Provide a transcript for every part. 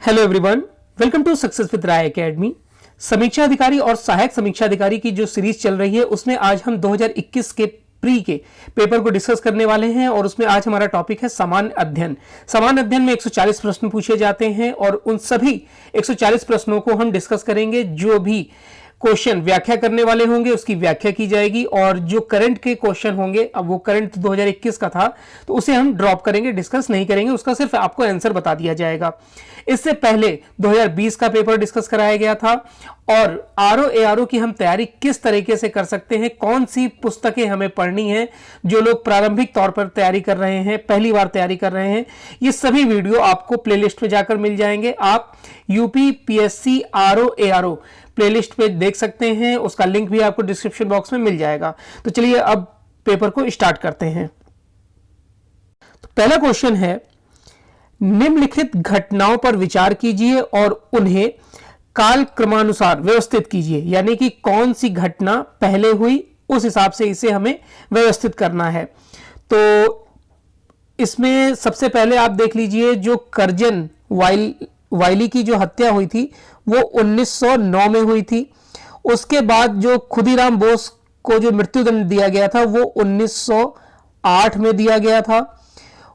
Hello everyone, welcome to success with Rai Academy. समीक्षा अधिकारी और सहायक समीक्षा अधिकारी की जो सीरीज चल रही है उसमें आज हम 2021 के प्री के पेपर को डिस्कस करने वाले हैं और उसमें आज हमारा टॉपिक है सामान्य अध्ययन। सामान्य अध्ययन में 140 प्रश्न पूछे जाते हैं और उन सभी 140 प्रश्नों को हम डिस्कस करेंगे। जो भी क्वेश्चन व्याख्या करने वाले होंगे उसकी व्याख्या की जाएगी और जो करंट के क्वेश्चन होंगे, अब वो करंट 2021 का था तो उसे हम ड्रॉप करेंगे, डिस्कस नहीं करेंगे, उसका सिर्फ आपको आंसर बता दिया जाएगा। इससे पहले 2020 का पेपर डिस्कस कराया गया था और आरओ एआरओ की हम तैयारी किस तरीके से कर सकते हैं, कौन सी पुस्तकें हमें पढ़नी है, जो लोग प्रारंभिक तौर पर तैयारी कर रहे हैं, पहली बार तैयारी कर रहे हैं, ये सभी वीडियो आपको प्लेलिस्ट में जाकर मिल जाएंगे। आप यूपीपीएससी आरओ एआरओ प्लेलिस्ट पे देख सकते हैं, उसका लिंक भी आपको डिस्क्रिप्शन बॉक्स में मिल जाएगा। तो चलिए अब पेपर को स्टार्ट करते हैं। तो पहला क्वेश्चन है, निम्नलिखित घटनाओं पर विचार कीजिए और उन्हें काल क्रमानुसार व्यवस्थित कीजिए। यानी कि कौन सी घटना पहले हुई उस हिसाब से इसे हमें व्यवस्थित करना है। तो इसमें सबसे पहले आप देख लीजिए, जो कर्जन वाइली की जो हत्या हुई थी वो 1909 में हुई थी। उसके बाद जो खुदीराम बोस को जो मृत्युदंड दिया गया था वो 1908 में दिया गया था।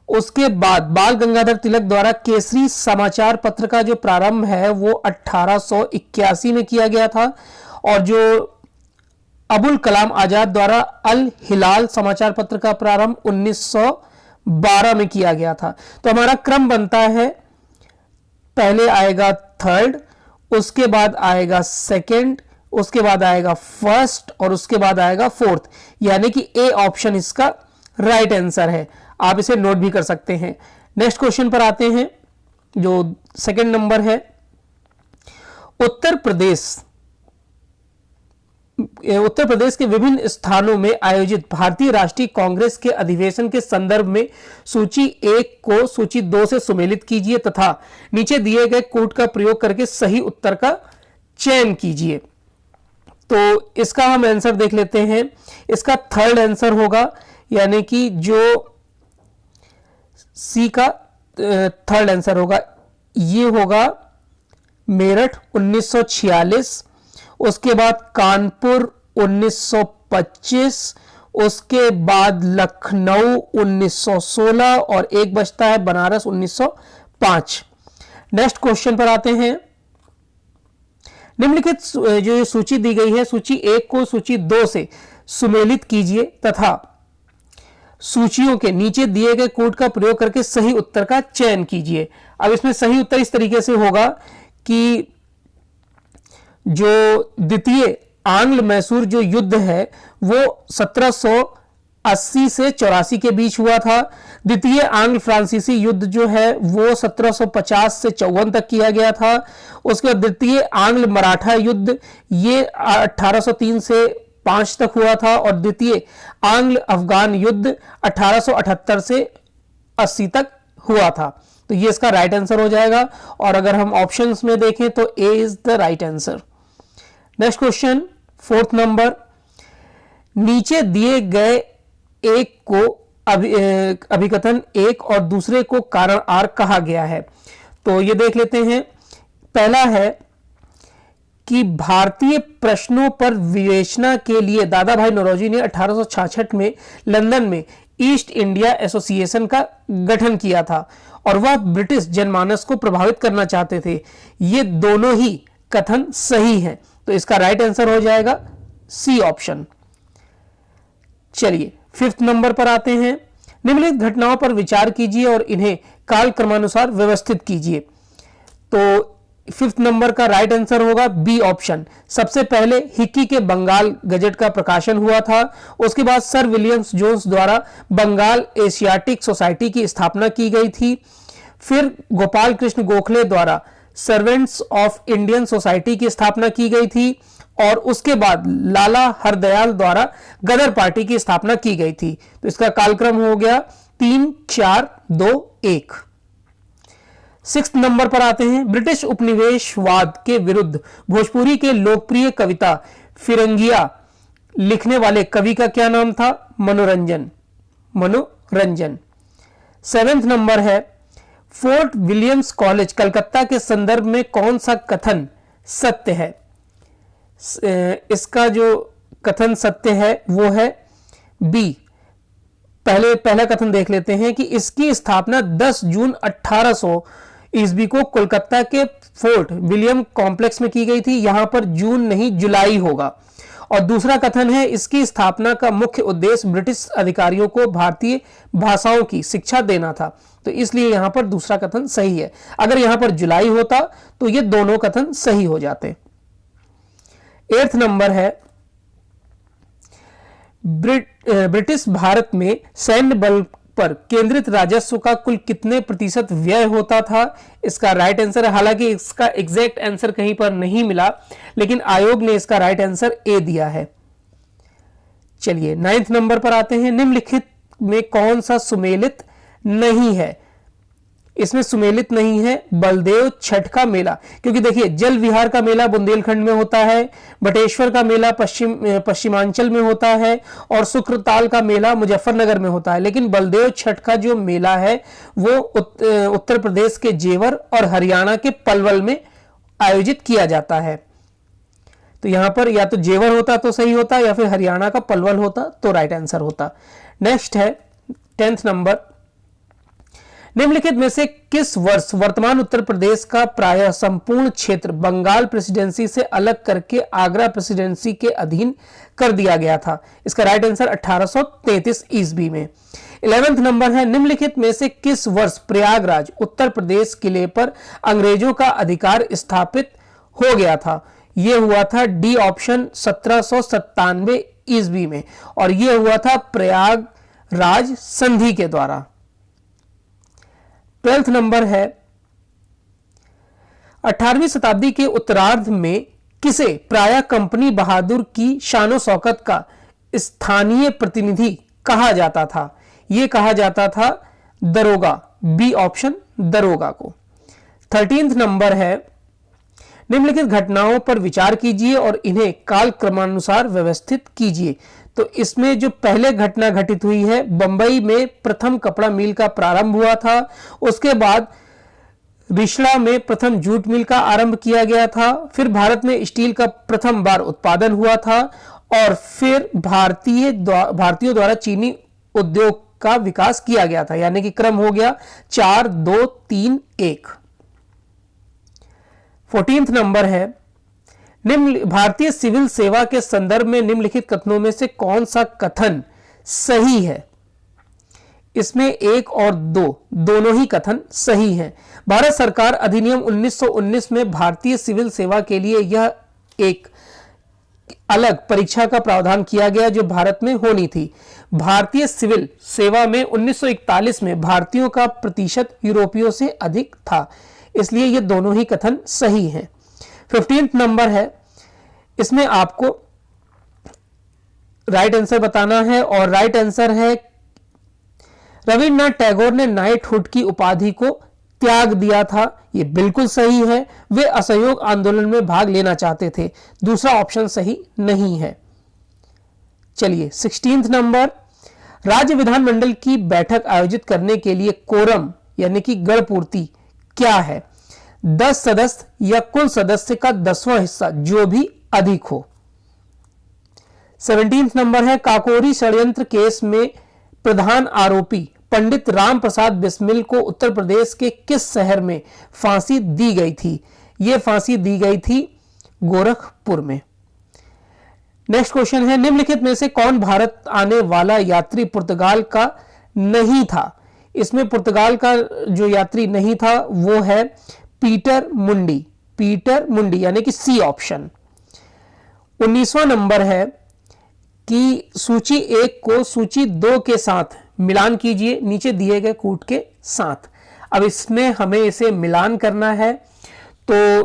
उसके बाद बाल गंगाधर तिलक द्वारा केसरी समाचार पत्र का जो प्रारंभ है वो 1881 में किया गया था और जो अबुल कलाम आजाद द्वारा अल हिलाल समाचार पत्र का प्रारंभ 1912 में किया गया था। तो हमारा क्रम बनता है, पहले आएगा थर्ड, उसके बाद आएगा सेकंड, उसके बाद आएगा फर्स्ट और उसके बाद आएगा फोर्थ। यानी कि ए ऑप्शन इसका राइट आंसर है। आप इसे नोट भी कर सकते हैं। नेक्स्ट क्वेश्चन पर आते हैं, जो सेकंड नंबर है। उत्तर प्रदेश के विभिन्न स्थानों में आयोजित भारतीय राष्ट्रीय कांग्रेस के अधिवेशन के संदर्भ में सूची 1 को सूची 2 से सुमेलित कीजिए तथा नीचे दिए गए कोड का प्रयोग करके सही उत्तर का चयन कीजिए। तो इसका हम आंसर देख लेते हैं। इसका थर्ड आंसर होगा, यानी कि जो सी का थर्ड आंसर होगा, ये होगा मेरठ 1946, उसके बाद कानपुर 1925, उसके बाद लखनऊ 1916 और एक बचता है बनारस 1905। नेक्स्ट क्वेश्चन पर आते हैं। निम्नलिखित जो सूची दी गई है, सूची 1 को सूची 2 से सुमेलित कीजिए तथा सूचियों के नीचे दिए गए कोड का प्रयोग करके सही उत्तर का चयन कीजिए। अब इसमें सही उत्तर इस तरीके से होगा कि जो द्वितीय आंग्ल मैसूर जो युद्ध है वो 1780 से 84 के बीच हुआ था। द्वितीय आंग्ल फ्रांसीसी युद्ध जो है वो 1750 से 54 तक किया गया था। उसके बाद द्वितीय आंग्ल मराठा युद्ध ये 1803 से 5 तक हुआ था और द्वितीय आंग्ल अफगान युद्ध 1878 से 80 तक हुआ था। तो ये इसका राइट आंसर हो जाएगा और अगर हम ऑप्शंस में देखें तो A is the right answer. Next question, fourth number. नीचे दिए गए एक को अभिकथन 1 और दूसरे को कारण आर कहा गया है। तो ये देख लेते हैं। पहला है कि भारतीय प्रश्नों पर विवेचना के लिए दादा भाई नौरोजी ने 1866 में लंदन में ईस्ट इंडिया एसोसिएशन का गठन किया था और वह ब्रिटिश जनमानस को प्रभावित करना चाहते थे। ये दोनों ही कथन सही हैं, तो इसका राइट आंसर हो जाएगा सी ऑप्शन। चलिए फिफ्थ नंबर पर आते हैं। निम्नलिखित घटनाओं पर विचार कीजिए और इन्हें काल क्रमानुसार व्यवस्थित कीजिए। तो फिफ्थ नंबर का राइट आंसर होगा बी ऑप्शन। सबसे पहले हिक्की के बंगाल गजट का प्रकाशन हुआ था। उसके बाद सर विलियम्स जोन्स द्वारा बंगाल एशियाटिक सोसाइटी की स्थापना की गई थी। फिर गोपाल कृष्ण गोखले द्वारा सर्वेंट्स ऑफ इंडियन सोसाइटी की स्थापना की गई थी और उसके बाद लाला हरदयाल द्वारा गदर पार्टी की स्थापना की गई थी। तो इसका कालक्रम हो गया 3, 4, 2, 1। सिक्स नंबर पर आते हैं। ब्रिटिश उपनिवेशवाद के विरुद्ध भोजपुरी के लोकप्रिय कविता फिरंगिया लिखने वाले कवि का क्या नाम था? मनोरंजन। सेवेंथ नंबर है फोर्ट विलियम्स कॉलेज कलकत्ता के संदर्भ में कौन सा कथन सत्य है? इसका जो कथन सत्य है वो है बी। पहला कथन देख लेते हैं कि इसकी स्थापना 10 जून 1800 ईस्वी को कोलकाता के फोर्ट विलियम कॉम्प्लेक्स में की गई थी। यहां पर जून नहीं जुलाई होगा। और दूसरा कथन है इसकी स्थापना का मुख्य उद्देश्य ब्रिटिश अधिकारियों को भारतीय भाषाओं की शिक्षा देना था। तो इसलिए यहां पर दूसरा कथन सही है। अगर यहां पर जुलाई होता तो ये दोनों कथन सही हो जाते। 8th नंबर है ब्रिटिश भारत में सैन्य बल पर केंद्रित राजस्व का कुल कितने प्रतिशत व्यय होता था? इसका राइट आंसर है, हालांकि इसका एग्जैक्ट आंसर कहीं पर नहीं मिला, लेकिन आयोग ने इसका राइट आंसर ए दिया है। चलिए 9th नंबर पर आते हैं। निम्नलिखित में कौन सा सुमेलित नहीं है? इसमें सुमेलित नहीं है बलदेव छठ का मेला, क्योंकि देखिए जल विहार का मेला बुंदेलखंड में होता है, बटेश्वर का मेला पश्चिमांचल में होता है और शुक्रताल का मेला मुजफ्फरनगर में होता है। लेकिन बलदेव छठ का जो मेला है वो उत्तर प्रदेश के जेवर और हरियाणा के पलवल में आयोजित किया जाता है। तो यहां पर या तो जेवर होता तो सही होता, या फिर हरियाणा का पलवल होता तो राइट आंसर होता। नेक्स्ट है 10th नंबर। निम्नलिखित में से किस वर्ष वर्तमान उत्तर प्रदेश का प्रायः संपूर्ण क्षेत्र बंगाल प्रेसिडेंसी से अलग करके आगरा प्रेसिडेंसी के अधीन कर दिया गया था? इसका राइट आंसर 1833 ईस्वी में। 11th नंबर है। निम्नलिखित में से किस वर्ष प्रयागराज उत्तर प्रदेश किले पर अंग्रेजों का अधिकार स्थापित हो गया था? यह हुआ था डी ऑप्शन 1797 ईस्वी में, और यह हुआ था प्रयागराज संधि के द्वारा। 12th नंबर है। 18वीं शताब्दी के उत्तरार्ध में किसे प्रायः कंपनी बहादुर की शानो शौकत का स्थानीय प्रतिनिधि कहा जाता था? यह कहा जाता था दरोगा, बी ऑप्शन दरोगा को। 13th नंबर है। निम्नलिखित घटनाओं पर विचार कीजिए और इन्हें काल क्रमानुसार व्यवस्थित कीजिए। तो इसमें जो पहले घटना घटित हुई है, बंबई में प्रथम कपड़ा मिल का प्रारंभ हुआ था, उसके बाद रिश्ला में प्रथम जूट मिल का आरंभ किया गया था, फिर भारत में स्टील का प्रथम बार उत्पादन हुआ था, और फिर भारतीयों द्वारा चीनी उद्योग का विकास किया गया था। यानी कि क्रम हो गया 4 2 3 1। 14th नंबर है। भारतीय सिविल सेवा के संदर्भ में निम्नलिखित कथनों में से कौन सा कथन सही है? इसमें 1 और 2 दोनों ही कथन सही हैं। भारत सरकार अधिनियम 1919 में भारतीय सिविल सेवा के लिए यह एक अलग परीक्षा का प्रावधान किया गया जो भारत में होनी थी। भारतीय सिविल सेवा में 1941 में भारतीयों का प्रतिशत यूरोपियों से अधिक था, इसलिए ये दोनों ही कथन सही हैं। 15th नंबर है। इसमें आपको राइट आंसर बताना है, और राइट आंसर है रविन्द्रनाथ टैगोर ने नाइटहुड की उपाधि को त्याग दिया था। यह बिल्कुल सही है। वे असहयोग आंदोलन में भाग लेना चाहते थे। दूसरा ऑप्शन सही नहीं है। चलिए 16th नंबर। राज्य विधानमंडल की बैठक आयोजित करने के लिए कोरम यानी कि गणपूर्ति क्या है? 10 सदस्य या कुल सदस्य का 10वां हिस्सा, जो भी अधिक हो। 17th नंबर है। काकोरी षड्यंत्र केस में प्रधान आरोपी पंडित राम प्रसाद बिस्मिल को उत्तर प्रदेश के किस शहर में फांसी दी गई थी? यह फांसी दी गई थी गोरखपुर में। नेक्स्ट क्वेश्चन है। निम्नलिखित में से कौन भारत आने वाला यात्री पुर्तगाल का नहीं था? इसमें पुर्तगाल का जो यात्री नहीं था वो है पीटर मुंडी। पीटर मुंडी यानी कि सी ऑप्शन। 19वां नंबर है कि सूची 1 को सूची 2 के साथ मिलान कीजिए नीचे दिए गए कूट के साथ। अब इसमें हमें इसे मिलान करना है। तो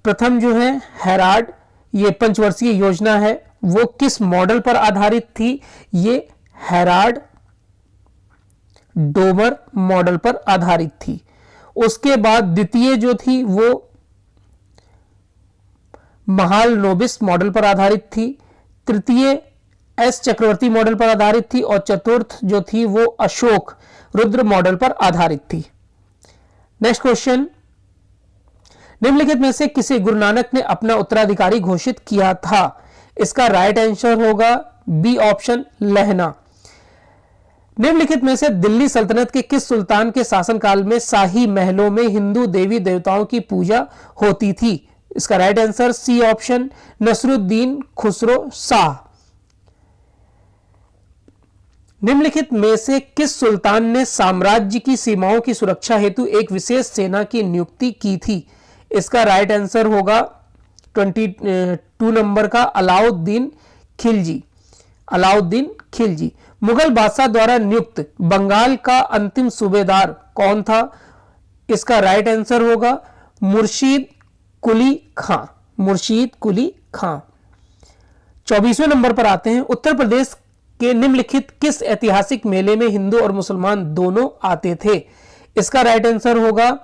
प्रथम जो है हैराड, ये पंचवर्षीय योजना है, वो किस मॉडल पर आधारित थी? ये हैराड डोमर मॉडल पर आधारित थी। उसके बाद द्वितीय जो थी वो महालनोबिस मॉडल पर आधारित थी। तृतीय एस चक्रवर्ती मॉडल पर आधारित थी और चतुर्थ जो थी वो अशोक रुद्र मॉडल पर आधारित थी। नेक्स्ट क्वेश्चन, निम्नलिखित में से किसे गुरु नानक ने अपना उत्तराधिकारी घोषित किया था? इसका राइट आंसर होगा बी ऑप्शन, लहना। निम्नलिखित में से दिल्ली सल्तनत के किस सुल्तान के शासनकाल में शाही महलों में हिंदू देवी देवताओं की पूजा होती थी? इसका right answer C option, Nasruddin Khusro Shah. निम्नलिखित में से किस सुल्तान ने साम्राज्य की सीमाओं की सुरक्षा हेतु एक विशेष सेना की नियुक्ति की थी? इसका राइट आंसर होगा 22 नंबर का, अलाउद्दीन खिलजी। अलाउद्दीन खिलजी। मुगल बादशाह द्वारा नियुक्त बंगाल का अंतिम सूबेदार कौन था? इसका राइट आंसर होगा मुर्शीद कुली खां। मुर्शीद कुली खां। 24वें नंबर पर आते हैं, उत्तर प्रदेश के निम्नलिखित किस ऐतिहासिक मेले में हिंदू और मुसलमान दोनों आते थे? इसका राइट आंसर होगा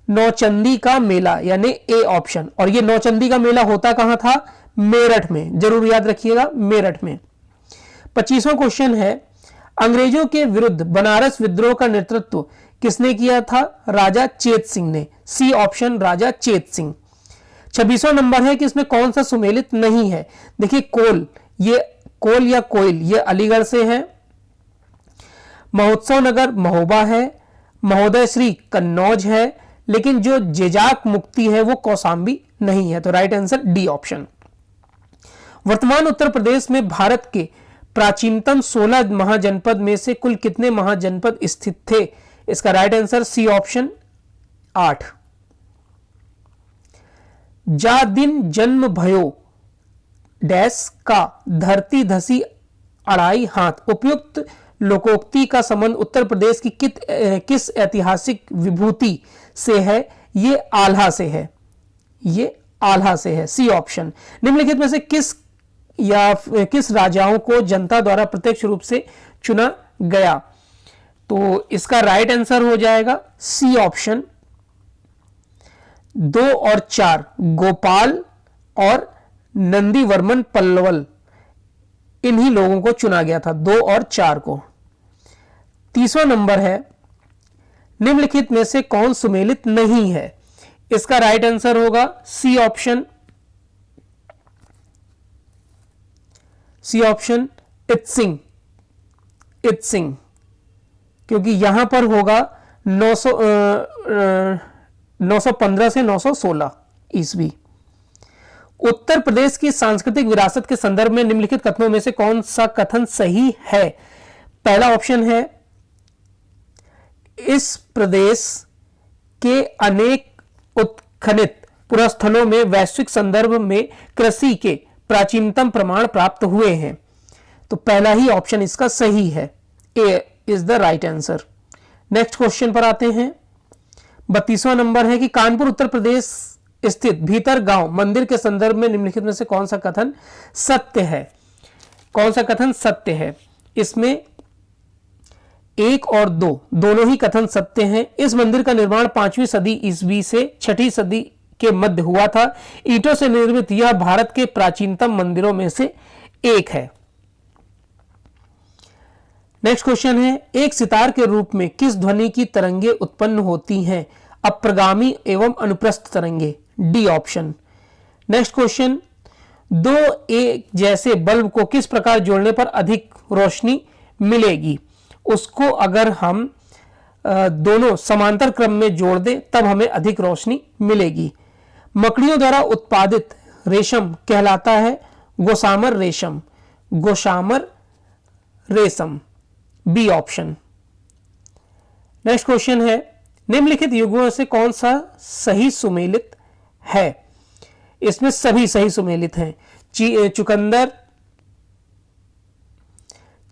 नौचंदी का मेला, यानी ए ऑप्शन। और ये नौचंदी का मेला होता कहां था? मेरठ में। जरूर याद रखिएगा, मेरठ में। 25वां क्वेश्चन है, अंग्रेजों के विरुद्ध बनारस विद्रोह का नेतृत्व किसने किया था? राजा चेत सिंह ने। सी ऑप्शन, राजा चेत सिंह। 26वां नंबर है कि इसमें कौन सा सुमेलित नहीं है? देखिए, कोल या कोयल ये अलीगढ़ से है, महोत्सव नगर महोबा है, महोदय श्री कन्नौज है, लेकिन जो जेजाक मुक्ति है वो कौसाम्बी नहीं है। तो राइट आंसर डी ऑप्शन। वर्तमान उत्तर प्रदेश में भारत के प्राचीनतम 16 महाजनपद में से कुल कितने महाजनपद स्थित थे? इसका राइट आंसर सी ऑप्शन, 8। जा दिन जन्म भयो डैश का धरती धसी अढ़ाई हाथ। उपयुक्त लोकोक्ति का संबंध उत्तर प्रदेश की किस ऐतिहासिक विभूति से है? ये आल्हा से है। ये आल्हा से है। C option. निम्नलिखित में से किस राजाओं को जनता द्वारा प्रत्यक्ष रूप से चुना गया? तो इसका राइट आंसर हो जाएगा सी ऑप्शन, 2 और 4, गोपाल और नंदीवर्मन पल्लवल। इन्हीं लोगों को चुना गया था, 2 और 4 को। 30वां नंबर है, निम्नलिखित में से कौन सुमेलित नहीं है? इसका राइट आंसर होगा सी ऑप्शन, इत्सिंग। इत्सिंग, क्योंकि यहां पर होगा 915 से 916 ईस्वी। उत्तर प्रदेश की सांस्कृतिक विरासत के संदर्भ में निम्नलिखित कथनों में से कौन सा कथन सही है? पहला ऑप्शन है, इस प्रदेश के अनेक उत्खनित पुरास्थलों में वैश्विक संदर्भ में कृषि के प्राचीनतम प्रमाण प्राप्त हुए हैं। तो पहला ही ऑप्शन इसका सही है, A is the right answer. Next question पर आते हैं। 32वां नंबर है कि कानपुर उत्तर प्रदेश स्थित भीतर गांव मंदिर के संदर्भ में निम्नलिखित में से कौन सा कथन सत्य है? कौन सा कथन सत्य है? इसमें 1 और 2 दोनों ही कथन सत्य हैं। इस मंदिर का निर्माण 5वीं सदी ईस्वी से 6ठी सदी के मध्य हुआ था। ईंटों से निर्मित यह भारत के प्राचीनतम मंदिरों में से एक है। नेक्स्ट क्वेश्चन है, एक सितार के रूप में किस ध्वनि की तरंगे उत्पन्न होती हैं? अप्रगामी एवं अनुप्रस्थ तरंगे। D option. नेक्स्ट क्वेश्चन, 2 एक जैसे बल्ब को किस प्रकार जोड़ने पर अधिक रोशनी मिलेगी? उसको अगर हम दोनों समांतर क्रम में जोड़ दें तब हमें अधिक रोशनी मिलेगी। मकड़ियों द्वारा उत्पादित रेशम कहलाता है गोसामर रेशम। गोसामर रेशम, बी ऑप्शन। नेक्स्ट क्वेश्चन है, निम्नलिखित युग्मों से कौन सा सही सुमेलित है? इसमें सभी सही सुमेलित हैं। चुकंदर,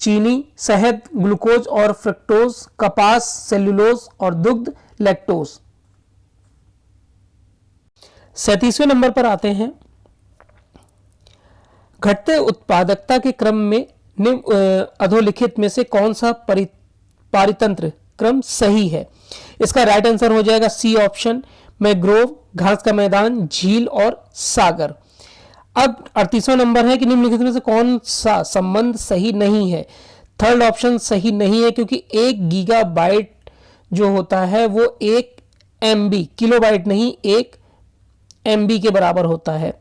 चीनी, शहद, ग्लूकोज और फ्रक्टोज, कपास, सेल्यूलोज और दुग्ध, लैक्टोज। 37वें नंबर पर आते हैं। घटते उत्पादकता के क्रम में अधोलिखित में से कौन सा पारितंत्र क्रम सही है? इसका राइट आंसर हो जाएगा सी ऑप्शन, मैंग्रोव, घास का मैदान, झील और सागर। अब 38वां नंबर है कि निम्नलिखित में से कौन सा संबंध सही नहीं है। थर्ड ऑप्शन सही नहीं है, क्योंकि 1 गीगाबाइट जो होता है वो 1 MB, किलोबाइट नहीं, 1 MB के बराबर होता है।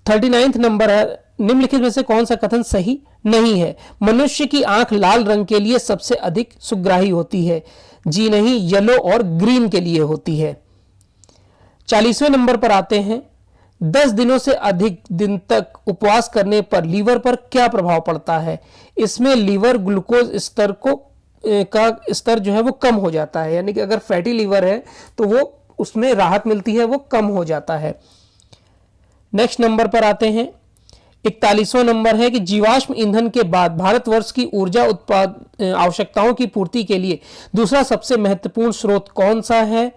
39वां नंबर है, निम्नलिखित में से कौन सा कथन सही नहीं है। मनुष्य की आंख लाल रंग के लिए सबसे अधिक सुग्राही होती है। जी नहीं, येलो और ग्रीन के लिए होती है। 40वें नंबर पर आते हैं, 10 दिनों से अधिक दिन तक उपवास करने पर लीवर पर क्या प्रभाव पड़ता है। इसमें लीवर ग्लूकोज स्तर का स्तर जो है वो कम हो जाता है, यानी कि अगर फैटी लीवर है तो वो उसमें राहत मिलती है, वो कम हो जाता है। नेक्स्ट नंबर पर आते हैं, 41वां नंबर है कि जीवाश्म ईंधन के बाद भारतवर्ष की ऊर्जा उत्पाद आवश्यकताओं की पूर्ति के लिए दूसरा सबसे महत्वपूर्ण स्रोत कौन सा है।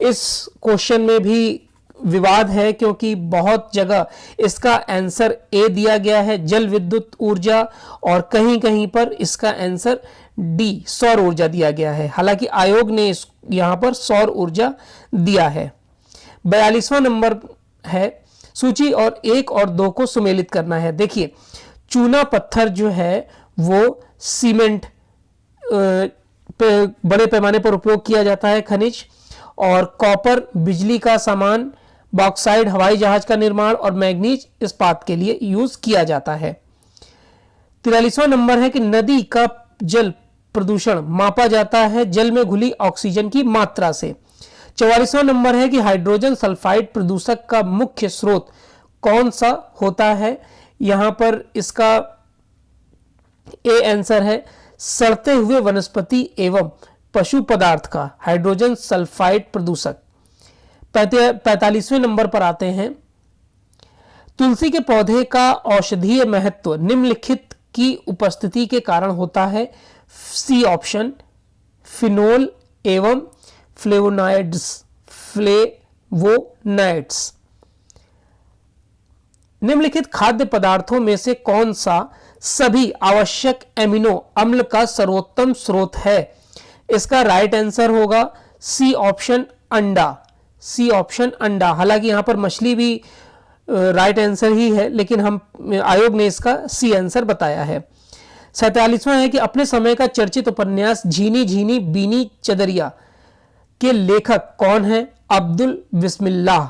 इस क्वेश्चन में भी विवाद है, क्योंकि बहुत जगह इसका आंसर ए दिया गया है, जल विद्युत ऊर्जा, और कहीं कहीं पर इसका आंसर डी, सौर ऊर्जा दिया गया है। हालांकि आयोग ने यहां पर सौर ऊर्जा दिया है। 42वां नंबर है, सूची और 1 और 2 को सुमेलित करना है। देखिए, चूना पत्थर जो है वो सीमेंट पे बड़े पैमाने पर उपयोग किया जाता है खनिज, और कॉपर बिजली का सामान, बॉक्साइड हवाई जहाज का निर्माण, और मैग्नीज इस्पात के लिए यूज किया जाता है। 43वां नंबर है कि नदी का जल प्रदूषण मापा जाता है जल में घुली ऑक्सीजन की मात्रा से। 44वां नंबर है कि हाइड्रोजन सल्फाइड प्रदूषक का मुख्य स्रोत कौन सा होता है। यहां पर इसका ए आंसर है, सड़ते हुए वनस्पति एवं पशु पदार्थ का हाइड्रोजन सल्फाइड प्रदूषक। 45वें नंबर पर आते हैं, तुलसी के पौधे का औषधीय महत्व निम्नलिखित की उपस्थिति के कारण होता है। सी ऑप्शन, फिनोल एवं फ्लेवोनाइड्स। निम्नलिखित खाद्य पदार्थों में से कौन सा सभी आवश्यक एमिनो अम्ल का सर्वोत्तम स्रोत है। इसका राइट आंसर होगा सी ऑप्शन, अंडा। सी ऑप्शन, अंडा। हालांकि यहां पर मछली भी राइट आंसर ही है, लेकिन आयोग ने इसका सी आंसर बताया है। 47वां है कि अपने समय का चर्चित उपन्यास झीनी झीनी बीनी चदरिया के लेखक कौन है। अब्दुल बिस्मिल्लाह।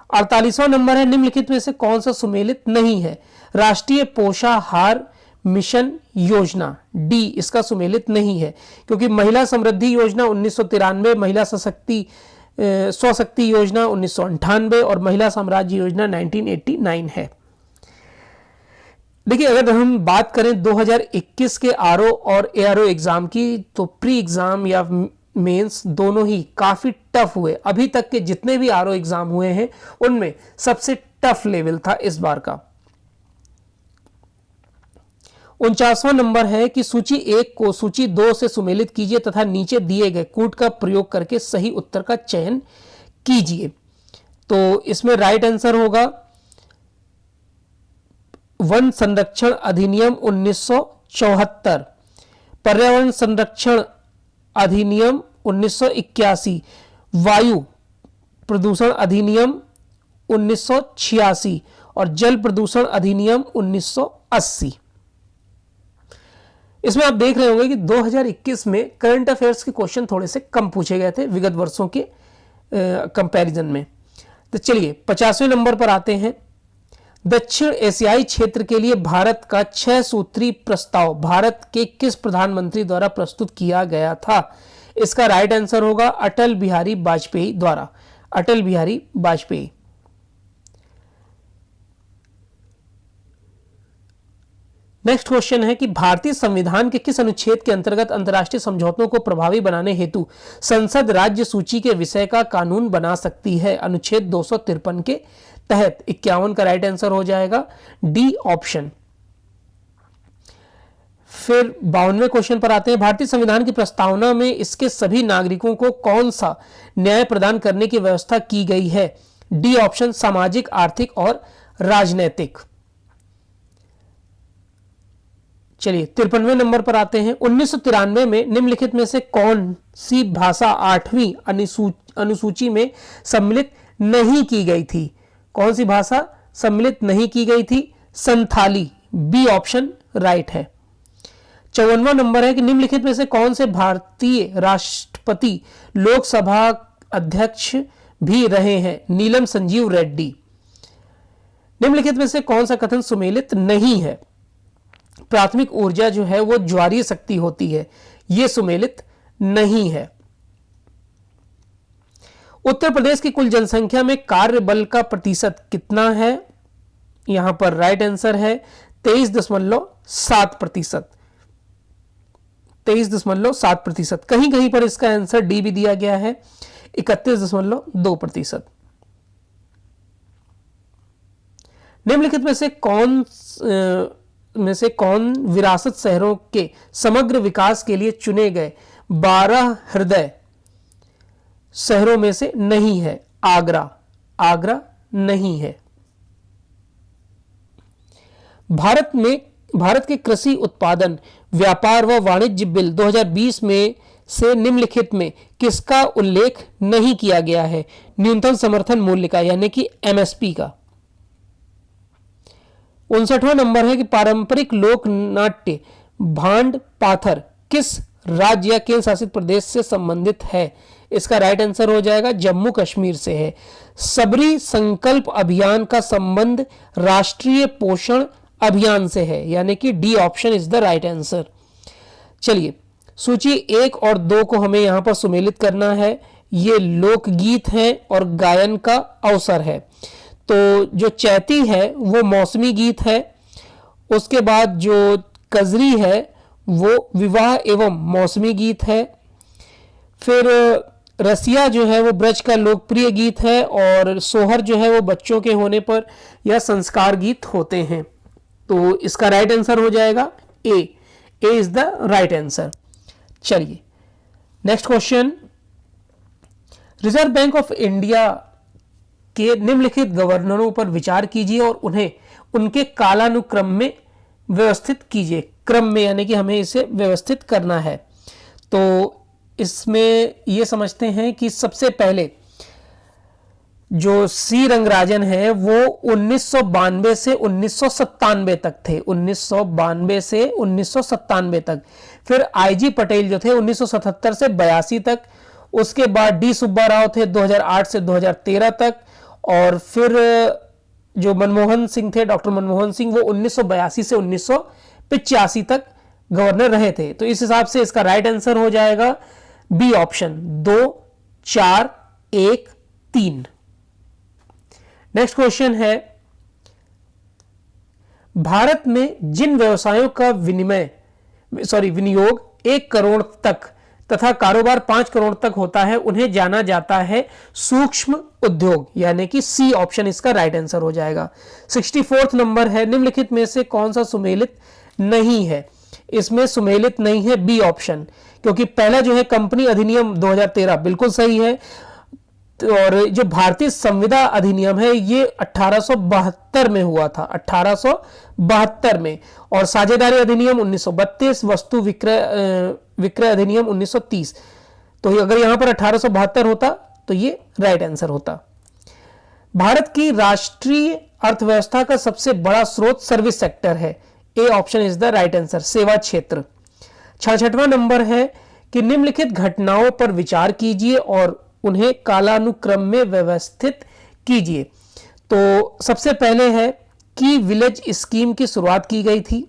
48वां नंबर है, निम्नलिखित में से कौन सा सुमेलित नहीं है। राष्ट्रीय पोषाहार मिशन योजना, डी इसका सुमेलित नहीं है, क्योंकि महिला समृद्धि योजना 1993, महिला स्वशक्ति योजना 1998 और महिला साम्राज्य योजना 1989 है। देखिए, अगर हम बात करें 2021 के आरओ और एआरओ एग्जाम की, तो प्री एग्जाम या मेंस दोनों ही काफी टफ हुए। अभी तक के जितने भी आरओ एग्जाम हुए हैं उनमें सबसे टफ लेवल था इस बार का। 49वां नंबर है कि सूची 1 को सूची 2 से सुमेलित कीजिए तथा नीचे दिए गए कूट का प्रयोग करके सही उत्तर का चयन कीजिए। तो इसमें राइट आंसर होगा वन संरक्षण अधिनियम 1974, पर्यावरण संरक्षण अधिनियम 1981, वायु प्रदूषण अधिनियम 1986 और जल प्रदूषण अधिनियम 1980। इसमें आप देख रहे होंगे कि 2021 में करंट अफेयर्स के क्वेश्चन थोड़े से कम पूछे गए थे विगत वर्षों के कंपैरिजन में। तो चलिए 50वें नंबर पर आते हैं। दक्षिण एशियाई क्षेत्र के लिए भारत का 6 सूत्री प्रस्ताव भारत के किस प्रधानमंत्री द्वारा प्रस्तुत किया गया था। इसका राइट आंसर होगा अटल बिहारी वाजपेयी द्वारा। अटल बिहारी वाजपेयी। नेक्स्ट क्वेश्चन है कि भारतीय संविधान के किस अनुच्छेद के अंतर्गत अंतर्राष्ट्रीय समझौतों को प्रभावी बनाने हेतु संसद राज्य सूची के विषय का कानून बना सकती है। अनुच्छेद 253 के तहत। 51 का राइट आंसर हो जाएगा डी ऑप्शन। फिर 52वें क्वेश्चन पर आते हैं। भारतीय संविधान की प्रस्तावना में इसके सभी नागरिकों को कौन सा न्याय प्रदान करने की व्यवस्था की गई है। डी ऑप्शन, सामाजिक, आर्थिक और राजनैतिक। चलिए 53वें नंबर पर आते हैं। 1993 में निम्नलिखित में से कौन सी भाषा 8वीं अनुसूची में सम्मिलित नहीं की गई थी। कौन सी भाषा सम्मिलित नहीं की गई थी? संथाली। बी ऑप्शन राइट है। 54वां नंबर है कि निम्नलिखित में से कौन से भारतीय राष्ट्रपति लोकसभा अध्यक्ष भी रहे हैं? नीलम संजीव रेड्डी। निम्नलिखित में से कौन सा कथन सुमेलित नहीं है? प्राथमिक ऊर्जा जो है वो ज्वारीय शक्ति होती है, यह सुमेलित नहीं है। उत्तर प्रदेश की कुल जनसंख्या में कार्य बल का प्रतिशत कितना है? यहां पर राइट आंसर है 23.7%। 23.7%। कहीं कहीं पर इसका आंसर डी भी दिया गया है 31.2%। निम्नलिखित में से कौन विरासत शहरों के समग्र विकास के लिए चुने गए 12 हृदय शहरों में से नहीं है? आगरा। आगरा नहीं है। भारत के कृषि उत्पादन व्यापार व वाणिज्य बिल 2020 में से निम्नलिखित में किसका उल्लेख नहीं किया गया है? न्यूनतम समर्थन मूल्य का, यानी कि एमएसपी का। 59वां नंबर है कि पारंपरिक लोक नाट्य भांड पाथर किस राज्य या केंद्र शासित प्रदेश से संबंधित है? इसका राइट आंसर हो जाएगा जम्मू कश्मीर से है। सबरी संकल्प अभियान का संबंध राष्ट्रीय पोषण अभियान से है, यानी कि D option is the right answer. चलिए, सूची 1 और 2 को हमें यहां पर सुमेलित करना है। ये लोकगीत है और गायन का अवसर है। तो जो चैती है वो मौसमी गीत है। उसके बाद जो कजरी है वो विवाह एवं मौसमी गीत है। फिर रसिया जो है वो ब्रज का लोकप्रिय गीत है और सोहर जो है वो बच्चों के होने पर यह संस्कार गीत होते हैं। तो इसका राइट आंसर हो जाएगा ए। ए इज द राइट आंसर। चलिए, next question. Reserve bank of India के निम्नलिखित गवर्नरों पर विचार कीजिए और उन्हें उनके कालानुक्रम में व्यवस्थित कीजिए। क्रम में, यानी कि हमें इसे व्यवस्थित करना है। तो इसमें यह समझते हैं कि सबसे पहले जो सी रंगराजन है वो 1992 से 1997 तक थे। 1992 से 1997 तक। फिर आईजी पटेल जो थे 1977 से 82 तक। उसके बाद डी सुब्बा राव थे 2008 से 2013 तक। और फिर जो मनमोहन सिंह थे, डॉक्टर मनमोहन सिंह, वो 1982 से 1985 तक गवर्नर रहे थे। तो इस हिसाब से इसका राइट आंसर हो जाएगा बी ऑप्शन 2, 4, 1, 3। नेक्स्ट क्वेश्चन है, भारत में जिन व्यवसायों का विनियोग 1 करोड़ तक तथा कारोबार 5 करोड़ तक होता है उन्हें जाना जाता है सूक्ष्म उद्योग, यानी कि सी ऑप्शन इसका राइट आंसर हो जाएगा। 64वां नंबर है, निम्नलिखित में से कौन सा सुमेलित नहीं है? इसमें सुमेलित नहीं है बी ऑप्शन, क्योंकि पहला जो है कंपनी अधिनियम 2013 बिल्कुल सही है। और जो भारतीय संविदा अधिनियम है ये 1872 में हुआ था, 1872 में। और साझेदारी अधिनियम 1932, वस्तु विक्रय अधिनियम 1930। तो अगर यहां पर 1872 होता तो ये राइट आंसर होता। भारत की राष्ट्रीय अर्थव्यवस्था का सबसे बड़ा स्रोत सर्विस सेक्टर है। A option is the right answer, सेवा क्षेत्र। 66वां नंबर है कि निम्नलिखित घटनाओं पर विचार कीजिए और उन्हें कालानुक्रम में व्यवस्थित कीजिए। तो सबसे पहले है कि विलेज स्कीम की शुरुआत की गई थी।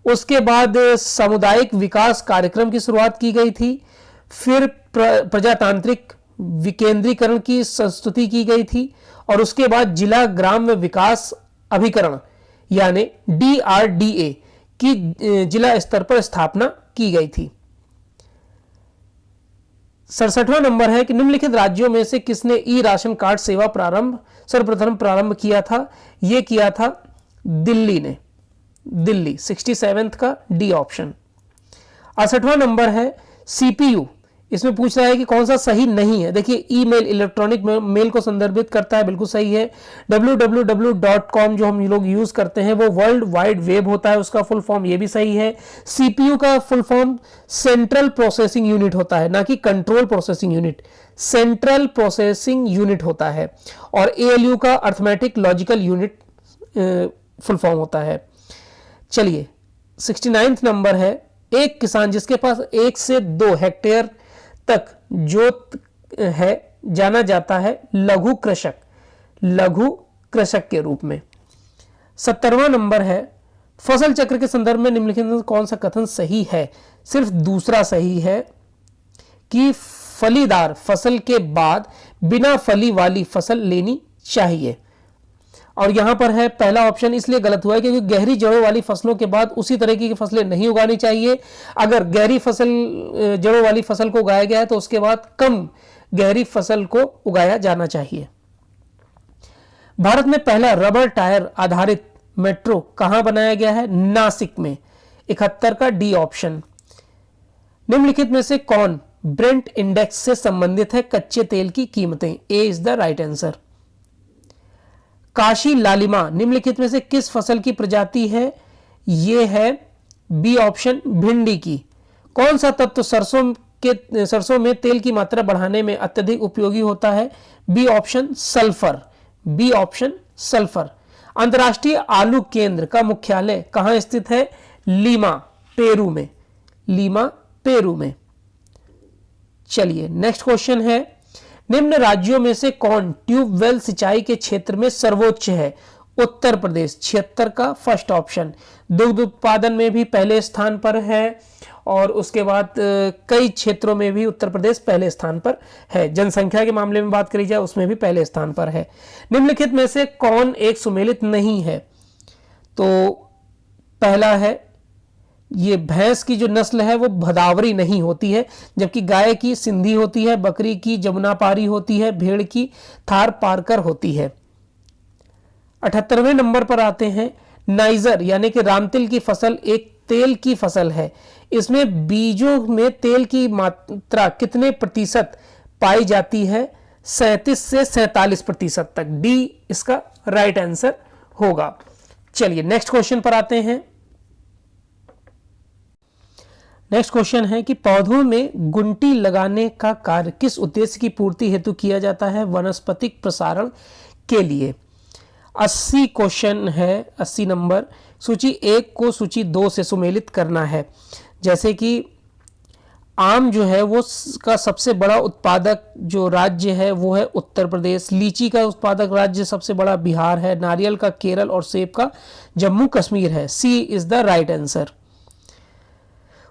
उसके बाद सामुदायिक विकास कार्यक्रम की शुरुआत की गई थी। फिर प्रजातांत्रिक विकेंद्रीकरण की संस्तुति की गई थी। और उसके बाद जिला ग्राम्य विकास अभिकरण यानी DRDA की जिला स्तर पर स्थापना की गई थी। 67वां नंबर है कि निम्नलिखित राज्यों में से किसने ई राशन कार्ड सेवा सर्वप्रथम प्रारंभ किया था? यह किया था दिल्ली ने, दिल्ली। 67th का डी ऑप्शन। 68वां नंबर है CPU इसमें पूछ रहा है कि कौन सा सही नहीं है। देखिए ईमेल, इलेक्ट्रॉनिक मेल को संदर्भित करता है, बिल्कुल सही है। www.com जो हम लोग यूज करते हैं वो वर्ल्ड वाइड वेब होता है, उसका फुल फॉर्म, ये भी सही है। सीपीयू का full form central processing unit होता है, ना कि control processing unit, central processing unit होता है। और एएलयू का arithmetic logical unit full form होता है। चलिए 69 नंबर है, एक किसान जिसके पास 1 से 2 हेक्टेयर तक जोत है जाना जाता है लघु कृषक, लघु कृषक के रूप में। 70वां नंबर है, फसल चक्र के संदर्भ में निम्नलिखित में कौन सा कथन सही है? सिर्फ दूसरा सही है कि फलीदार फसल के बाद बिना फली वाली फसल लेनी चाहिए। और यहां पर है पहला ऑप्शन इसलिए गलत हुआ है क्योंकि गहरी जड़ों वाली फसलों के बाद उसी तरह की फसलें नहीं उगानी चाहिए। अगर गहरी फसल, जड़ों वाली फसल को उगाया गया है तो उसके बाद कम गहरी फसल को उगाया जाना चाहिए। भारत में पहला रबर टायर आधारित मेट्रो कहां बनाया गया है? नासिक में। 71 का डी ऑप्शन। निम्नलिखित में से कौन ब्रेंट इंडेक्स से संबंधित है? कच्चे तेल की कीमतें। A is the right answer. Kashi Lalima निम्नलिखित में से किस फसल की प्रजाति है? यह है बी ऑप्शन, भिंडी की। कौन सा तत्व सरसों में तेल की मात्रा बढ़ाने में अत्यधिक उपयोगी होता है? B option, sulphur. B option, sulphur. अंतर्राष्ट्रीय आलू केंद्र का मुख्यालय कहां स्थित है? लीमा, पेरू में। लीमा, पेरू में। चलिए नेक्स्ट क्वेश्चन है, निम्न राज्यों में से कौन ट्यूबवेल सिंचाई के क्षेत्र में सर्वोच्च है? उत्तर प्रदेश। 76 का फर्स्ट ऑप्शन। दुग्ध उत्पादन में भी पहले स्थान पर है और उसके बाद कई क्षेत्रों में भी उत्तर प्रदेश पहले स्थान पर है। जनसंख्या के मामले में बात करी जाए उसमें भी पहले स्थान पर है। निम्नलिखित में से कौन एक सुमेलित नहीं है? तो पहला है, ये भैंस की जो नस्ल है वो भदावरी नहीं होती है, जबकि गाय की सिंधी होती है, बकरी की जमुनापारी होती है, भेड़ की थार पारकर होती है। 78वें नंबर पर आते हैं, नाइजर यानी कि रामतिल की फसल एक तेल की फसल है, इसमें बीजों में तेल की मात्रा कितने प्रतिशत पाई जाती है? 37 से 47% तक। डी इसका राइट आंसर होगा। चलिए नेक्स्ट क्वेश्चन पर आते हैं। नेक्स्ट क्वेश्चन है कि पौधों में गुंटी लगाने का कार्य किस उद्देश्य की पूर्ति हेतु किया जाता है? वनस्पतिक प्रसारण के लिए। 80 क्वेश्चन है, 80 नंबर। सूची 1 को सूची 2 से सुमेलित करना है। जैसे कि आम जो है वो का सबसे बड़ा उत्पादक जो राज्य है वो है उत्तर प्रदेश, लीची का उत्पादक राज्य सबसे बड़ा बिहार है, नारियल का केरल और सेब का जम्मू कश्मीर है। सी is the right answer.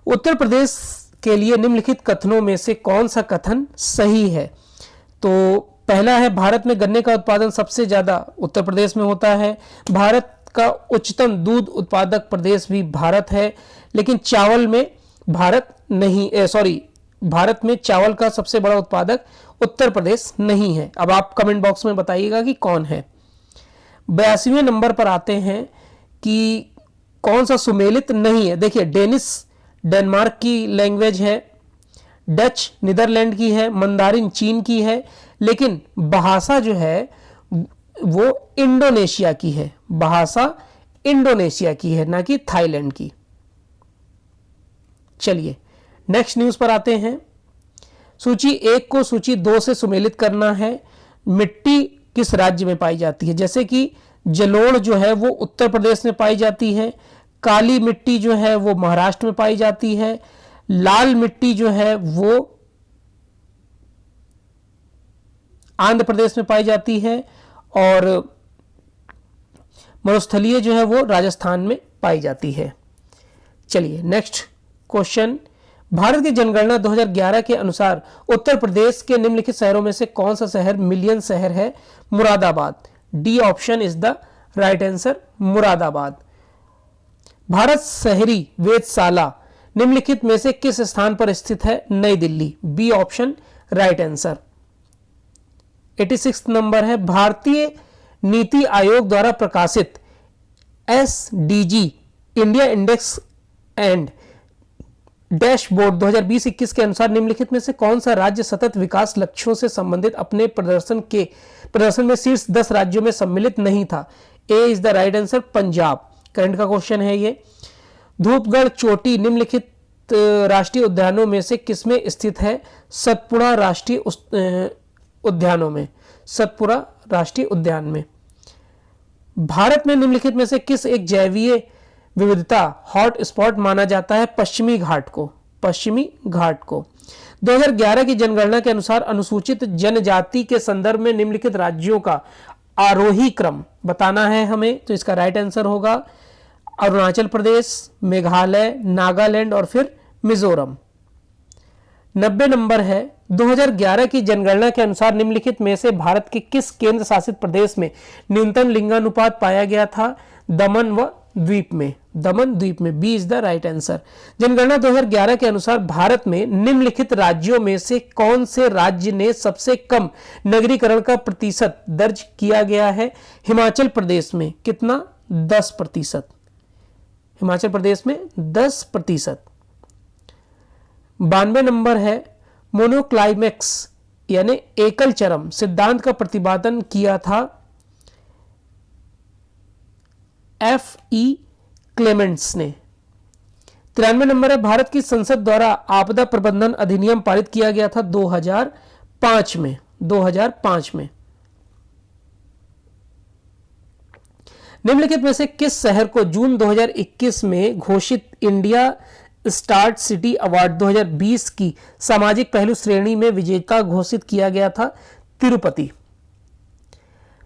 Uttar Pradesh के लिए निम्नलिखित कथनों में से कौन सा कथन सही है? तो पहला है, भारत में गन्ने का उत्पादन सबसे ज्यादा उत्तर प्रदेश में होता है। भारत का उच्चतम दूध उत्पादक प्रदेश भी भारत है, लेकिन चावल में भारत नहीं, भारत में चावल का सबसे बड़ा उत्पादक उत्तर प्रदेश नहीं है। अब आप कमेंट बॉक्स में बताइएगा कि कौन है। 82वें नंबर पर आते हैं कि कौन सा सुमेलित नहीं है। देखिए डेनिश डेनमार्क की लैंग्वेज है, डच नीदरलैंड की है, मंदारिन चीन की है, लेकिन भाषा जो है वो इंडोनेशिया की है। भाषा इंडोनेशिया की है, ना कि थाईलैंड की। चलिए नेक्स्ट न्यूज पर आते हैं। सूची 1 को सूची 2 से सुमेलित करना है। मिट्टी किस राज्य में पाई जाती है? जैसे कि जलोढ़ जो है वो उत्तर प्रदेश में पाई जाती है, काली मिट्टी जो है वो महाराष्ट्र में पाई जाती है, लाल मिट्टी जो है वो आंध्र प्रदेश में पाई जाती है और मरुस्थलीय जो है वो राजस्थान में पाई जाती है। चलिए नेक्स्ट क्वेश्चन, भारत की जनगणना 2011 के अनुसार उत्तर प्रदेश के निम्नलिखित शहरों में से कौन सा शहर मिलियन शहर है? Moradabad. D option is the right answer, Moradabad. Bharat शहरी वेधशाला निम्नलिखित में से किस स्थान पर स्थित है? New Delhi. B option right answer. 86 number है, भारतीय नीति आयोग द्वारा प्रकाशित SDG India index and dashboard 2020-21 के अनुसार निम्नलिखित में से कौन सा राज्य सतत विकास लक्ष्यों से संबंधित अपने प्रदर्शन में शीर्ष 10 राज्यों में सम्मिलित नहीं था? A is the right answer, Punjab. Current का क्वेश्चन है ये। धूपगढ़ चोटी निम्नलिखित राष्ट्रीय उद्यानों में से किसमें स्थित है? सतपुड़ा राष्ट्रीय उद्यानों में, सतपुड़ा राष्ट्रीय उद्यान में। भारत में निम्नलिखित में से किस एक जैवीय विविधता हॉट स्पॉट माना जाता है? पश्चिमी घाट को, पश्चिमी घाट को। 2011 की जनगणना के अनुसार अनुसूचित जनजाति के संदर्भ में निम्नलिखित राज्यों का आरोही क्रम बताना है हमें, तो इसका राइट आंसर होगा अरुणाचल प्रदेश, मेघालय, नागालैंड और फिर मिजोरम। 90 नंबर है। 2011 की जनगणना के अनुसार निम्नलिखित में से भारत के किस केंद्र शासित प्रदेश में न्यूनतम लिंगानुपात पाया गया था? दमन व द्वीप में, दमन द्वीप में। B is the right answer. जनगणना 2011 के अनुसार भारत में निम्नलिखित राज्यों में से कौन से राज्य ने सबसे कम नगरीकरण का प्रतिशत दर्ज किया गया है? हिमाचल प्रदेश में। कितना? 10%। हिमाचल प्रदेश में 10%। 92 नंबर है। मोनोक्लाइमेक्स यानी एकल चरम सिद्धांत का प्रतिपादन किया था F.E. क्लेमेंट्स ने। 93 नंबर है। भारत की संसद द्वारा आपदा प्रबंधन अधिनियम पारित किया गया था 2005 में, 2005 में। निम्नलिखित में से किस शहर को जून 2021 में घोषित इंडिया स्टार्ट सिटी अवार्ड 2020 की सामाजिक पहलू श्रेणी में विजेता घोषित किया गया था? तिरुपति।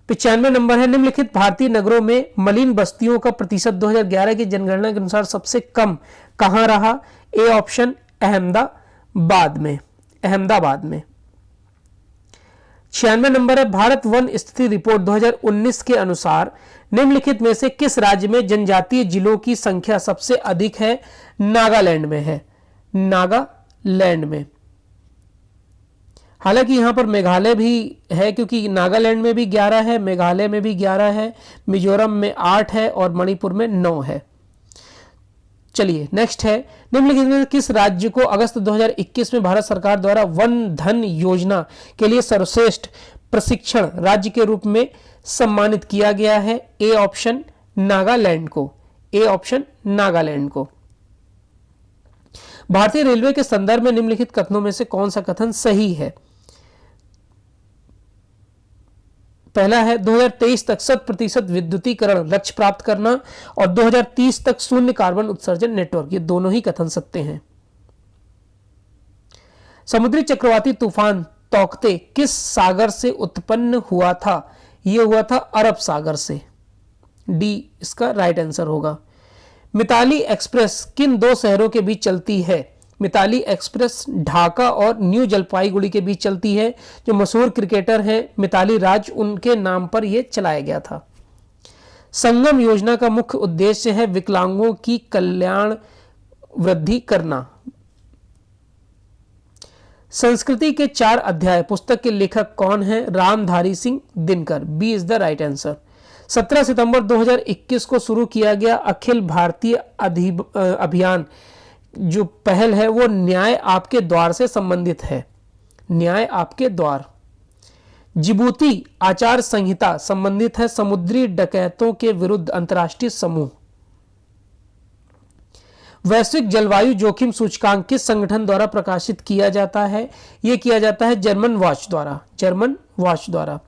95 नंबर है। निम्नलिखित भारतीय नगरों में मलिन बस्तियों का प्रतिशत 2011 की जनगणना के अनुसार सबसे कम कहां रहा? ए ऑप्शन अहमदाबाद में, अहमदाबाद में। 96 नंबर है। भारत वन स्थिति रिपोर्ट 2019 के अनुसार निम्नलिखित में से किस राज्य में जनजातीय जिलों की संख्या सबसे अधिक है? नागालैंड में है, नागालैंड में। हालांकि यहां पर मेघालय भी है, क्योंकि नागालैंड में भी 11 है, मेघालय में भी 11 है, मिजोरम में 8 है और मणिपुर में 9 है। चलिए नेक्स्ट है। निम्नलिखित में किस राज्य को अगस्त 2021 में भारत सरकार द्वारा वन धन योजना के लिए सर्वश्रेष्ठ प्रशिक्षण राज्य के रूप में सम्मानित किया गया है? ए ऑप्शन नागालैंड को, ए ऑप्शन नागालैंड को। भारतीय रेलवे के संदर्भ में निम्नलिखित कथनों में से कौन सा कथन सही है? पहला है 2023 तक 100% विद्युतीकरण लक्ष्य प्राप्त करना और 2030 तक शून्य कार्बन उत्सर्जन नेटवर्क, ये दोनों ही कथन सत्य हैं। समुद्री चक्रवाती तूफान तौकते किस सागर से उत्पन्न हुआ था? यह हुआ था अरब सागर से। डी इसका राइट आंसर होगा। मिताली एक्सप्रेस किन दो शहरों के बीच चलती है? मिताली एक्सप्रेस ढाका और न्यू जलपाईगुड़ी के बीच चलती है। जो मशहूर क्रिकेटर हैं मिताली राज, उनके नाम पर यह चलाया गया था। संगम योजना का मुख्य उद्देश्य है विकलांगों की कल्याण वृद्धि करना। संस्कृति के 4 अध्याय पुस्तक के लेखक कौन है? Ramdhari Singh Dinkar. B is the right answer. 17 सितंबर 2021 को शुरू किया गया अखिल भारतीय अभियान जो पहल है वो न्याय आपके द्वार से संबंधित है। न्याय आपके द्वार। जिबूती आचार संहिता संबंधित है समुद्री डकैतों के विरुद्ध अंतर्राष्ट्रीय समूह। वैश्विक जलवायु जोखिम सूचकांक किस संगठन द्वारा प्रकाशित किया जाता है? यह किया जाता है जर्मन वॉच द्वारा, जर्मन वॉच द्वारा।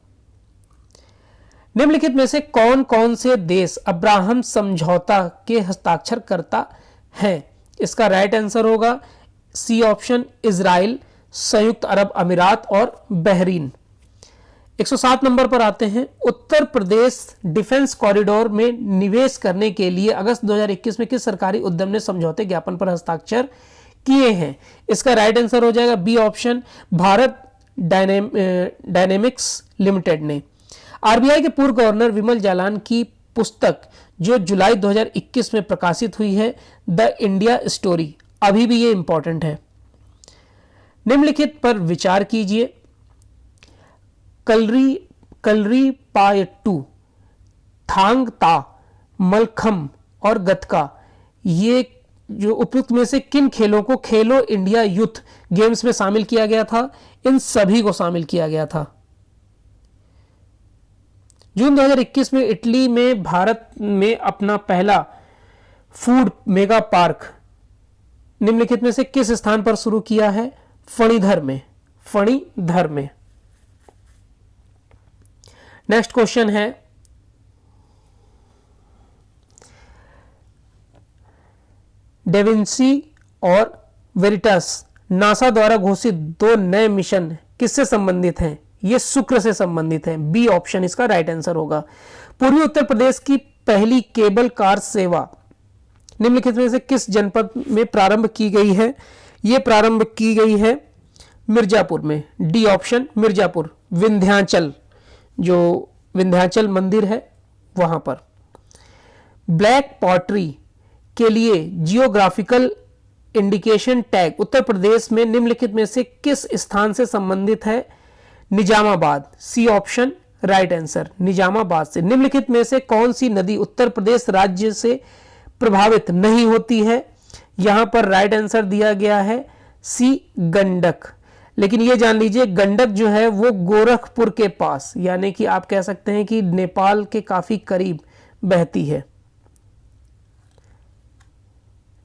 निम्नलिखित में से कौन कौन से देश अब्राहम समझौता के हस्ताक्षरकर्ता हैं? इसका राइट आंसर होगा सी ऑप्शन इजराइल, संयुक्त अरब अमीरात और बहरीन। 107 नंबर पर आते हैं। उत्तर प्रदेश डिफेंस कॉरिडोर में निवेश करने के लिए अगस्त 2021 में किस सरकारी उद्यम ने समझौते ज्ञापन पर हस्ताक्षर किए हैं? इसका राइट आंसर हो जाएगा B option Bharat dynamics limited ने। आरबीआई के पूर्व गवर्नर विमल जालान की पुस्तक जो जुलाई 2021 में प्रकाशित हुई है द इंडिया स्टोरी, अभी भी ये इंपॉर्टेंट है। निम्नलिखित पर विचार कीजिए। कलरी पायट्टू, थांग ता, मलखम और गतका, ये जो उपयुक्त में से किन खेलों को खेलो इंडिया यूथ गेम्स में शामिल किया गया था? इन सभी को शामिल किया गया था। जून 2021 में इटली में भारत में अपना पहला फूड मेगा पार्क निम्नलिखित में से किस स्थान पर शुरू किया है? फणीधर में। फणीधर में। नेक्स्ट क्वेश्चन है, डेविंसी और वेरिटस नासा द्वारा घोषित दो नए मिशन किससे संबंधित हैं? ये शुक्र से संबंधित हैं। बी ऑप्शन इसका राइट आंसर होगा। पूर्वी उत्तर प्रदेश की पहली केबल कार सेवा निम्नलिखित में से किस जनपद में प्रारंभ की गई है? ये प्रारंभ की गई है मिर्जापुर में। डी ऑप्शन मिर्जापुर, विंध्याचल, जो विंध्याचल मंदिर है वहां पर। ब्लैक पॉटरी के लिए geographical indication tag Uttar Pradesh में निम्नलिखित में से किस स्थान से संबंधित है? Nizamabad. C option right answer, Nizamabad से। निम्नलिखित में से कौन सी नदी उत्तर प्रदेश राज्य से प्रभावित नहीं होती है? यहां पर राइट आंसर दिया गया है सी, गंडक। लेकिन यह जान लीजिए गंडक जो है वो गोरखपुर के पास, यानी कि आप कह सकते हैं कि नेपाल के काफी करीब बहती है।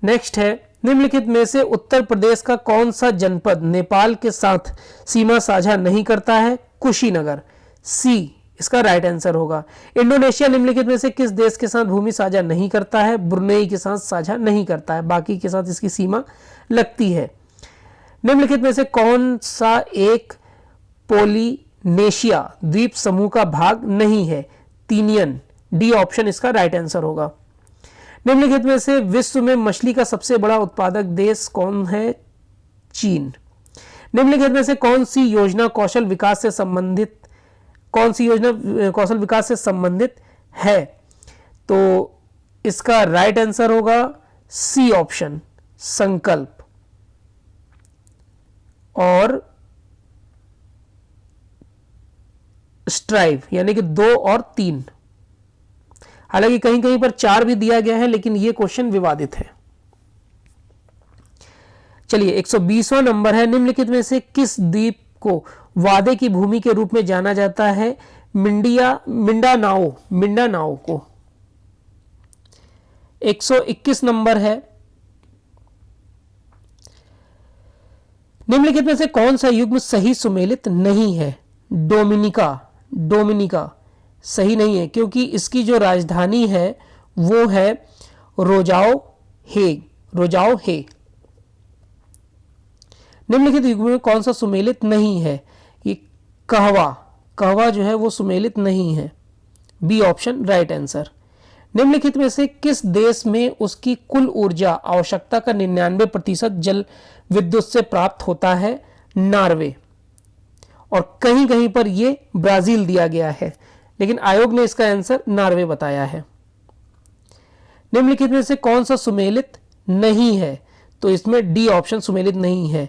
नेक्स्ट है, निम्नलिखित में से उत्तर प्रदेश का कौन सा जनपद नेपाल के साथ सीमा साझा नहीं करता है? कुशीनगर। सी इसका राइट आंसर होगा। इंडोनेशिया निम्नलिखित में से किस देश के साथ भूमि साझा नहीं करता है? ब्रुनेई के साथ साझा नहीं करता है, बाकी के साथ इसकी सीमा लगती है। निम्नलिखित में से कौन सा एक पोलिनेशिया द्वीप समूह का भाग नहीं है? तीनियन। डी ऑप्शन इसका राइट आंसर होगा। निम्नलिखित में से विश्व में मछली का सबसे बड़ा उत्पादक देश कौन है? चीन। निम्नलिखित में से कौन सी योजना कौशल विकास से संबंधित है? तो इसका राइट आंसर होगा सी ऑप्शन, संकल्प। और स्ट्राइव, यानी कि 2 और 3। हालांकि कहीं कहीं पर 4 भी दिया गया है, लेकिन यह क्वेश्चन विवादित है। चलिए 120वां नंबर है, निम्नलिखित में से किस द्वीप को वादे की भूमि के रूप में जाना जाता है? मिंडानाओ को। 121 नंबर है, निम्नलिखित में से कौन सा युग्म सही सुमेलित नहीं है? डोमिनिका सही नहीं है, क्योंकि इसकी जो राजधानी है वो है रोजाओ हे। निम्नलिखित युग्म में कौन सा सुमेलित नहीं है? ये कहवा जो है वो सुमेलित नहीं है। B option right answer. निम्नलिखित में से किस देश में उसकी कुल ऊर्जा आवश्यकता का 99% जल विद्युत से प्राप्त होता है? नॉर्वे। और कहीं कहीं पर यह ब्राजील दिया गया है, लेकिन आयोग ने इसका आंसर नॉर्वे बताया है। निम्नलिखित में से कौन सा सुमेलित नहीं है? तो इसमें डी ऑप्शन सुमेलित नहीं है।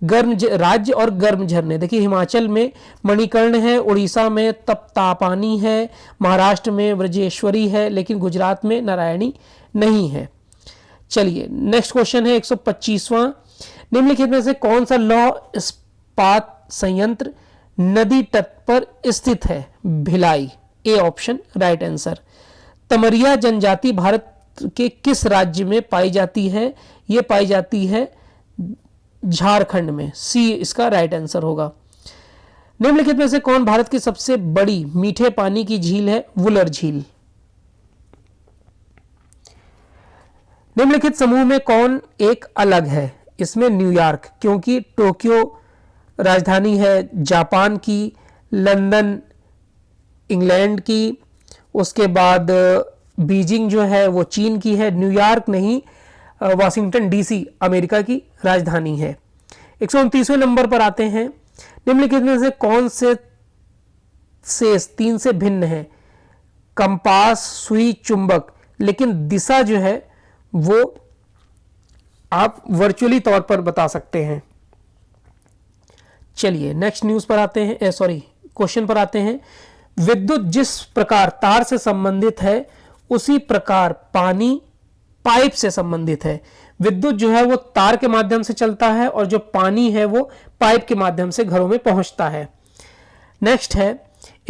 गर्म राज्य और गर्म झरने, देखिए हिमाचल में मणिकर्ण है, उड़ीसा में तप्तापानी है, महाराष्ट्र में व्रजेश्वरी है, लेकिन गुजरात में नारायणी नहीं है। चलिए नेक्स्ट क्वेश्चन है 125वां, निम्नलिखित में से कौन सा लौह इस्पात संयंत्र नदी तट पर स्थित है? Bhilai. A option right answer. Tamaria जनजाति भारत के किस राज्य में पाई जाती है? यह पाई जाती है झारखंड में। सी इसका राइट आंसर होगा। निम्नलिखित में से कौन भारत की सबसे बड़ी मीठे पानी की झील है? वुलर झील। निम्नलिखित समूह में कौन एक अलग है? इसमें न्यूयॉर्क, क्योंकि टोक्यो राजधानी है जापान की, लंदन इंग्लैंड की, उसके बाद बीजिंग जो है वो चीन की है, न्यूयॉर्क नहीं वाशिंगटन डीसी अमेरिका की राजधानी है। 129वें नंबर पर आते हैं, निम्नलिखित में से कौन से शेष 3 से भिन्न है? कंपास, सुई, चुंबक, लेकिन दिशा जो है वो आप वर्चुअली तौर पर बता सकते हैं। चलिए नेक्स्ट न्यूज पर आते हैं, क्वेश्चन पर आते हैं। विद्युत जिस प्रकार तार से संबंधित है उसी प्रकार पानी पाइप से संबंधित है। विद्युत जो है वो तार के माध्यम से चलता है और जो पानी है वो पाइप के माध्यम से घरों में पहुंचता है। नेक्स्ट है,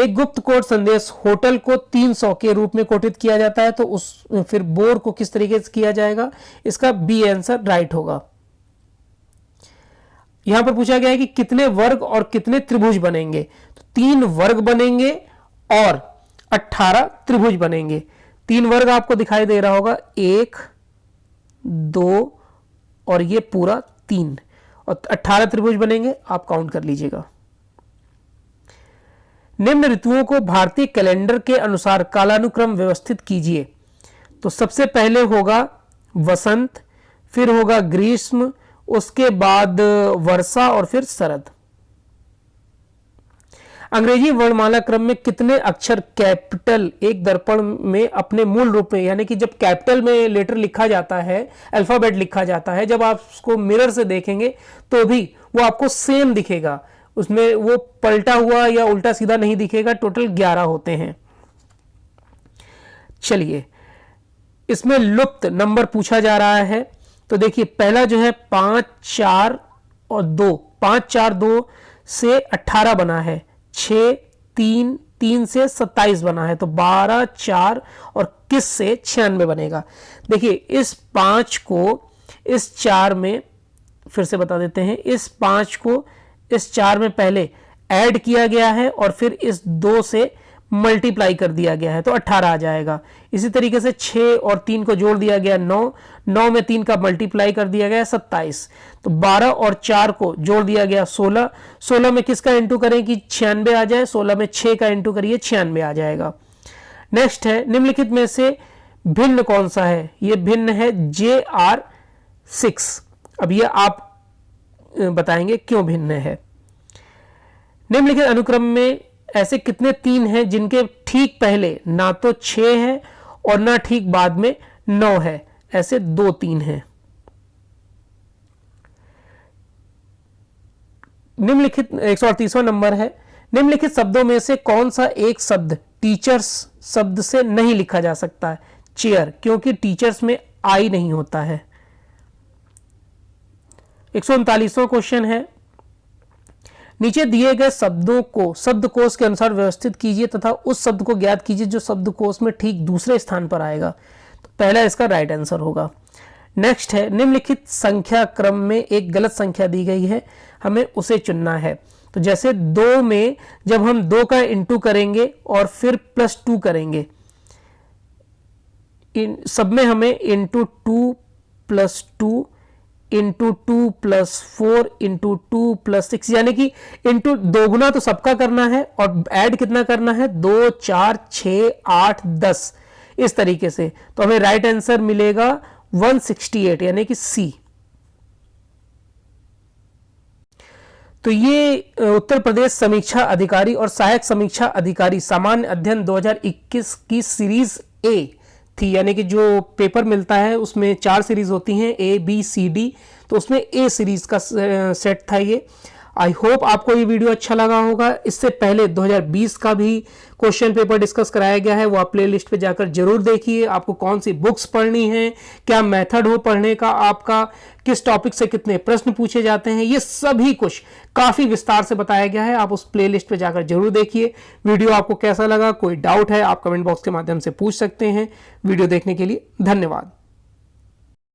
एक गुप्त कोड संदेश होटल को 300 के रूप में कोडित किया जाता है, तो उस फिर बोर को किस तरीके से किया जाएगा? इसका बी आंसर राइट होगा। यहां पर पूछा गया है कि कितने वर्ग और कितने त्रिभुज बनेंगे, तो 3 वर्ग बनेंगे और 18 त्रिभुज बनेंगे। 3 वर्ग आपको दिखाई दे रहा होगा, 1 2 और ये पूरा 3, और 18 त्रिभुज बनेंगे, आप काउंट कर लीजिएगा। निम्न ऋतुओं को भारतीय कैलेंडर के अनुसार कालानुक्रम व्यवस्थित कीजिए। तो सबसे पहले होगा वसंत, फिर होगा ग्रीष्म, उसके बाद वर्षा और फिर शरद। अंग्रेजी वर्णमाला क्रम में कितने अक्षर कैपिटल एक दर्पण में अपने मूल रूप में, यानी कि जब कैपिटल में लेटर लिखा जाता है, अल्फाबेट लिखा जाता है, जब आप उसको मिरर से देखेंगे तो भी वो आपको सेम दिखेगा, उसमें वो पलटा हुआ या उल्टा सीधा नहीं दिखेगा। टोटल 11 होते हैं। चलिए, इसमें लुप्त नंबर पूछा जा रहा है, तो देखिए पहला जो है 5 4 और 2, 5 4 2 से 18 बना है, 6 3 3 से 27 बना है, तो 12 4 और किस से 96 बनेगा। देखिए इस 5 को इस 4 में, फिर से बता देते हैं, इस 5 को इस 4 में पहले ऐड किया गया है और फिर इस 2 से मल्टीप्लाई कर दिया गया है, तो 18 आ जाएगा। इसी तरीके से 6 और 3 को जोड़ दिया गया 9, 9 में 3 का मल्टीप्लाई कर दिया गया 27, तो 12 और 4 को जोड़ दिया गया 16, 16 में किसका इंटू करें कि 96 आ जाए, 16 में 6 का इंटू करिए 96 आ जाएगा। नेक्स्ट है, निम्नलिखित में से भिन्न कौन सा है? ये भिन्न है JR6। अब ये आप बताएंगे क्यों भिन्न है। निम्नलिखित अनुक्रम में ऐसे कितने 3 हैं जिनके ठीक पहले ना तो 6 है और ना ठीक बाद में 9 है? ऐसे 2 3 हैं। निम्नलिखित 138वां नंबर है, निम्नलिखित शब्दों में से कौन सा एक शब्द टीचर्स शब्द से नहीं लिखा जा सकता है? चेयर, क्योंकि टीचर्स में आई नहीं होता है। 139वां क्वेश्चन है, नीचे दिए गए शब्दों को शब्दकोश के अनुसार व्यवस्थित कीजिए तथा उस शब्द को ज्ञात कीजिए जो शब्दकोश में ठीक दूसरे स्थान पर आएगा। तो पहला इसका राइट आंसर होगा। नेक्स्ट है, निम्नलिखित संख्या क्रम में एक गलत संख्या दी गई है, हमें उसे चुनना है। तो जैसे 2 में जब हम 2 का इंटू करेंगे और फिर +2 करेंगे, इन सब में हमें इंटू 2 + 2 इंटू 2 + 4 इंटू 2 + 6, यानी कि इंटू 2 गुना तो सबका करना है और ऐड कितना करना है? 2 4 6 8 10, इस तरीके से। तो हमें राइट आंसर मिलेगा 168, यानी कि सी। तो ये उत्तर प्रदेश समीक्षा अधिकारी और सहायक समीक्षा अधिकारी सामान्य अध्ययन 2021 की सीरीज ए थी, यानी कि जो पेपर मिलता है उसमें 4 सीरीज होती हैं, A B C D, तो उसमें A सीरीज का सेट था ये। आई होप आपको ये वीडियो अच्छा लगा होगा। इससे पहले 2020 का भी क्वेश्चन पेपर डिस्कस कराया गया है, वो आप प्ले लिस्ट पर जाकर जरूर देखिए। आपको कौन सी बुक्स पढ़नी है, क्या मेथड हो पढ़ने का आपका, किस टॉपिक से कितने प्रश्न पूछे जाते हैं, ये सभी कुछ काफ़ी विस्तार से बताया गया है। आप उस प्ले लिस्ट पर जाकर जरूर देखिए। वीडियो आपको कैसा लगा, कोई डाउट है आप कमेंट बॉक्स के माध्यम से पूछ सकते हैं। वीडियो देखने के लिए धन्यवाद।